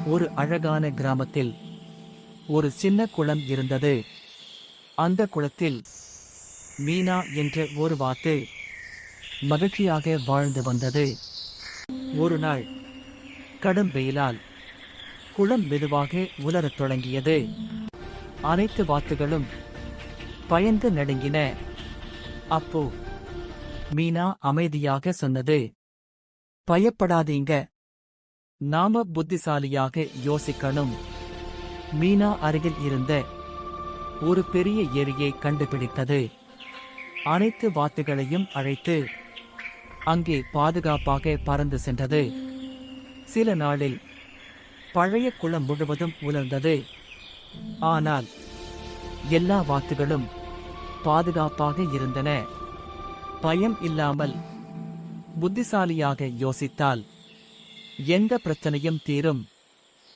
ஒரு அழகான கிராமத்தில் ஒரு சின்ன குளம் இருந்தது. அந்த குளத்தில் மீனா என்ற ஒரு வாத்து மகிழ்ச்சியாக வாழ்ந்து வந்தது. ஒரு நாள் கடும் வெயிலால் குளம் மெதுவாக உலரத் தொடங்கியது. அனைத்து வாத்துகளும் பயந்து நடுங்கின. அப்போ மீனா அமைதியாக சொன்னது, பயப்படாதீங்க, நாம புத்திசாலியாக யோசிக்கணும். மீனா அருகில் இருந்த ஒரு பெரிய ஏரியை கண்டுபிடித்தது. அனைத்து வாத்துகளையும் அழைத்து அங்கே பாதுகாப்பாக பறந்து சென்றது. சில நாளில் பழைய குளம் முழுவதும் உலர்ந்தது. ஆனால் எல்லா வாத்துகளும் பாதுகாப்பாக இருந்தன. பயம் இல்லாமல் புத்திசாலியாக யோசித்தால் எந்த பிரச்சனையும் தீரும்.